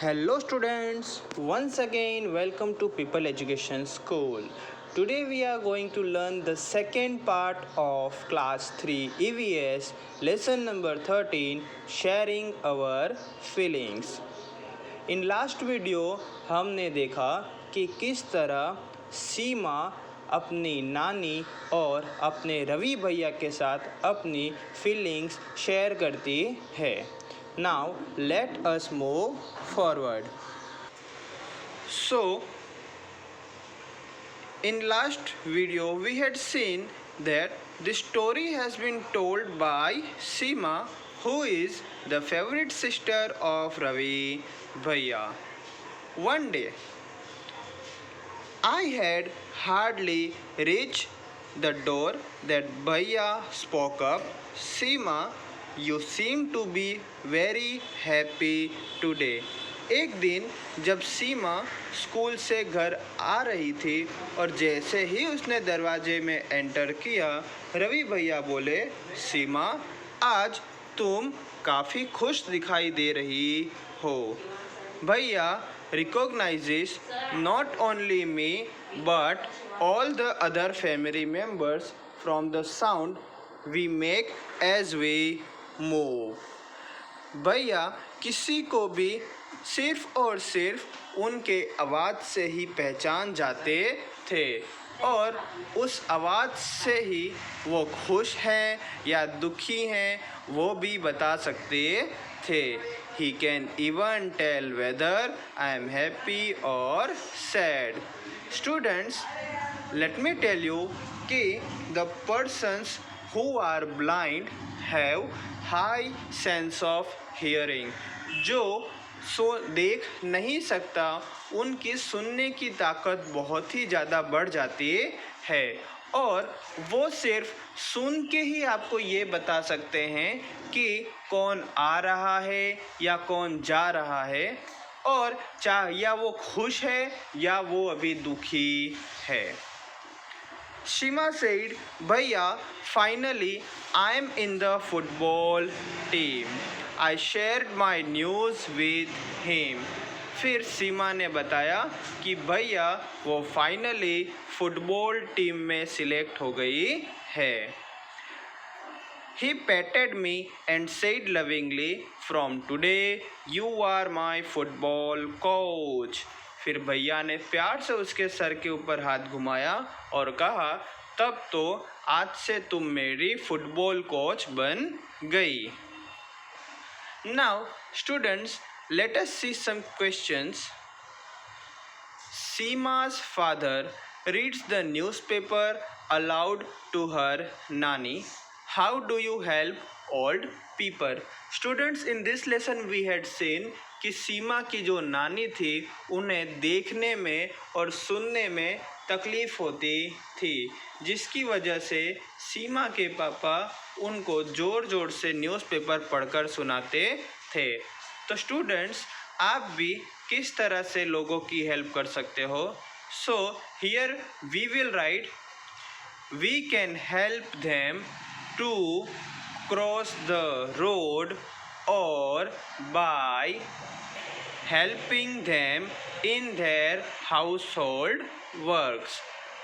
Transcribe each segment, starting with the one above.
Hello students, once again welcome to People Education School. Today we are going to learn the second part of class 3 EVS lesson number 13 sharing our feelings. In last video हमने देखा कि किस तरह सीमा अपनी नानी और अपने रवि भैया के साथ अपनी फीलिंग्स शेयर करती है. Now let us move forward. So in last video we had seen that the story has been told by Seema, who is the favorite sister of Ravi Bhaiya. One day I had hardly reached the door that Bhaiya spoke up. Seema, you seem to be very happy today. एक दिन जब सीमा school से घर आ रही थी और जैसे ही उसने दरवाजे में एंटर किया, रवि भैया बोले, सीमा आज तुम काफ़ी खुश दिखाई दे रही हो. भैया recognizes not only me but all the other family members from the sound we make as we move. भैया किसी को भी सिर्फ और सिर्फ उनके आवाज़ से ही पहचान जाते थे और उस आवाज़ से ही वो खुश हैं या दुखी हैं वो भी बता सकते थे. He can even tell whether I am happy or sad. Students, let me tell you कि the persons who are blind have high sense of hearing. जो देख नहीं सकता उनकी सुनने की ताकत बहुत ही ज़्यादा बढ़ जाती है और वो सिर्फ सुन के ही आपको ये बता सकते हैं कि कौन आ रहा है या कौन जा रहा है और या वो खुश है या वो अभी दुखी है. Shima said, Bhaiya, finally I am in the football team. I shared my news with him. फिर सीमा ने बताया कि भैया वो फाइनली फुटबॉल टीम में सिलेक्ट हो गई है. He patted me and said lovingly, from today you are my football coach. फिर भैया ने प्यार से उसके सर के ऊपर हाथ घुमाया और कहा, तब तो आज से तुम मेरी फुटबॉल कोच बन गई. Now students, let us see some questions. Seema's father reads the newspaper aloud to her nani. How do you help old people? Students, in this lesson we had seen कि सीमा की जो नानी थी उन्हें देखने में और सुनने में तकलीफ़ होती थी, जिसकी वजह से सीमा के पापा उनको ज़ोर ज़ोर से न्यूज़पेपर पढ़कर सुनाते थे. तो स्टूडेंट्स, आप भी किस तरह से लोगों की हेल्प कर सकते हो? So here we will write, we can help them to cross the road और by helping them in their household works.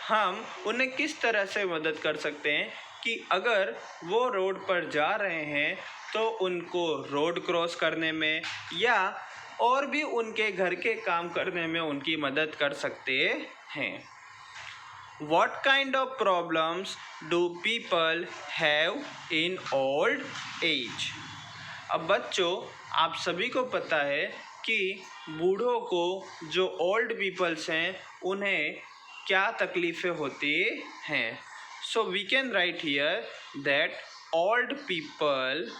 हम उन्हें किस तरह से मदद कर सकते हैं कि अगर वो रोड पर जा रहे हैं तो उनको रोड क्रॉस करने में या और भी उनके घर के काम करने में उनकी मदद कर सकते हैं. What kind of problems do people have in old age? अब बच्चों, आप सभी को पता है कि बूढ़ों को जो ओल्ड पीपल्स हैं उन्हें क्या तकलीफ़ें होती हैं. So we can write here that old people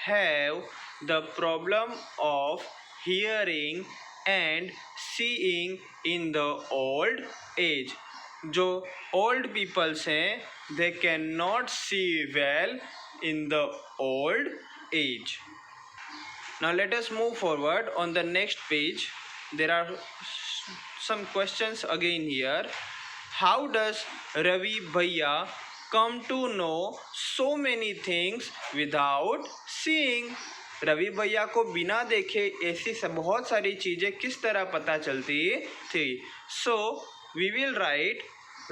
have the problem of hearing and seeing in the old age. जो ओल्ड पीपल्स हैं they can not see well in the old age. Now let us move forward. On the next page there are some questions again here. How does Ravi Bhaiya come to know so many things without seeing? Ravi भैया को बिना देखे ऐसी बहुत सारी चीज़ें किस तरह पता चलती थी। So we will write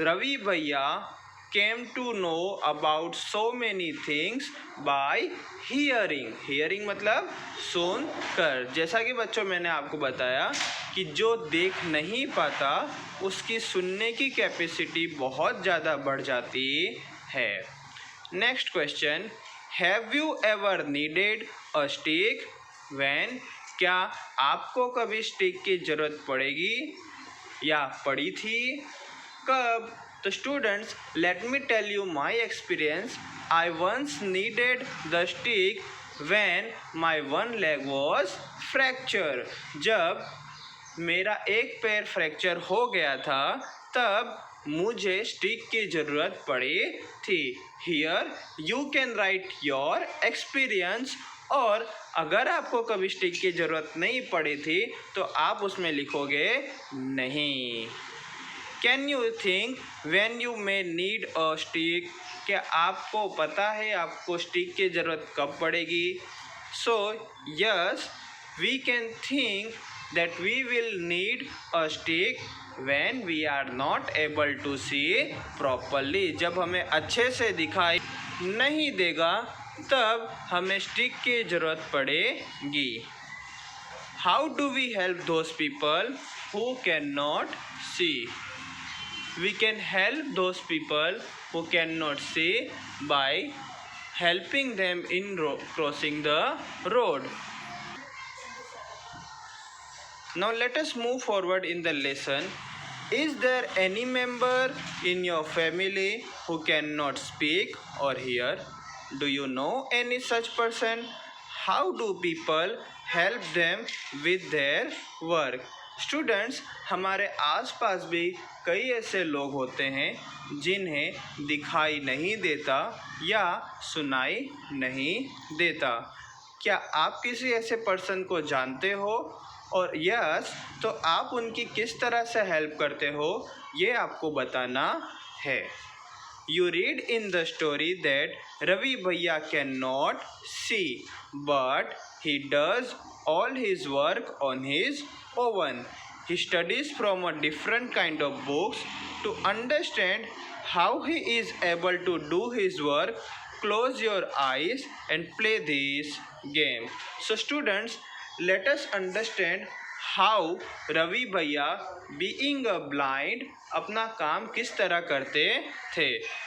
Ravi भैया came to know about so many things by hearing। hearing मतलब सुन कर। जैसा कि बच्चों मैंने आपको बताया कि जो देख नहीं पाता उसकी सुनने की कैपेसिटी बहुत ज़्यादा बढ़ जाती है। Next question, have you ever needed a stick when? क्या आपको कभी स्टिक की ज़रूरत पड़ेगी या पड़ी थी? कब? तो students, let me tell you my experience. I once needed the stick when my one leg was fracture. जब मेरा एक पैर फ्रैक्चर हो गया था तब मुझे स्टिक की ज़रूरत पड़ी थी। Here you can write your experience. और अगर आपको कभी स्टिक की ज़रूरत नहीं पड़ी थी तो आप उसमें लिखोगे नहीं। Can you think when you may need a stick? क्या आपको पता है आपको स्टिक की ज़रूरत कब पड़ेगी? So yes, we can think that we will need a stick when we are not able to see properly। जब हमें अच्छे से दिखाई नहीं देगा तब हमें स्टिक की ज़रूरत पड़ेगी। How do we help those people who cannot see? We can help those people who cannot see by helping them in crossing the road। Now let us move forward in the lesson. Is there any member in your family who cannot speak or hear? Do you know any such person? How do people help them with their work? Students, हमारे आसपास भी कई ऐसे लोग होते हैं जिन्हें दिखाई नहीं देता या सुनाई नहीं देता। क्या आप किसी ऐसे पर्सन को जानते हो? और यस, तो आप उनकी किस तरह से हेल्प करते हो ये आपको बताना है। You read in the story that Ravi भैया can not see but he does all his work on his own. He studies from a different kind of books to understand how he is able to do his work. Close your eyes and play this game. So students, let us understand how Ravi भैया being a blind अपना काम किस तरह करते थे।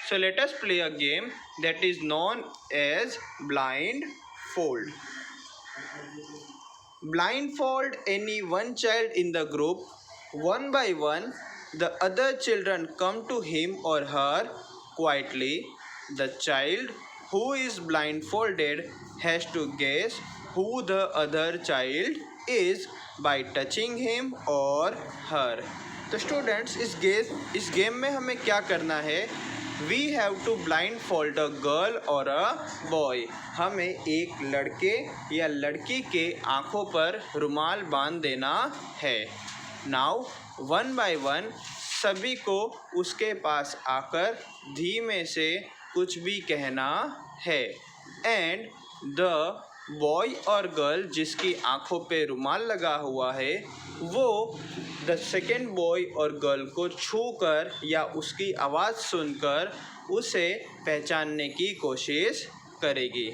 So let us play a game that is known as blindfold. Blindfold any one child in the group. One by one, the other children come to him or her quietly. The child who is blindfolded has to guess who the other child is by touching him or her. तो students, इस game में हमें क्या करना है? We have to blindfold a girl और a boy. हमें एक लड़के या लड़की के आँखों पर रुमाल बांध देना है। नाउ वन बाय वन सभी को उसके पास आकर धीमे से कुछ भी कहना है। एंड द बॉय और गर्ल जिसकी आँखों पे रुमाल लगा हुआ है वो द सेकेंड बॉय और गर्ल को छूकर या उसकी आवाज़ सुनकर उसे पहचानने की कोशिश करेगी।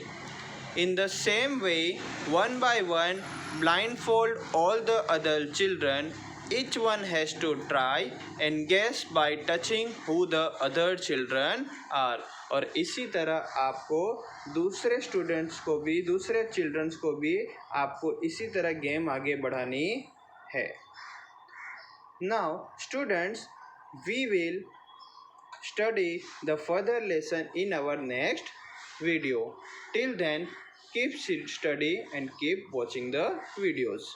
In the same way, one by one blindfold all the other children. Each one has to try and guess by touching who the other children are. और इसी तरह आपको दूसरे स्टूडेंट्स को भी, दूसरे चिल्ड्रंस को भी आपको इसी तरह गेम आगे बढ़ानी है। Now students, we will study the further lesson in our next video. Till then, keep study and keep watching the videos.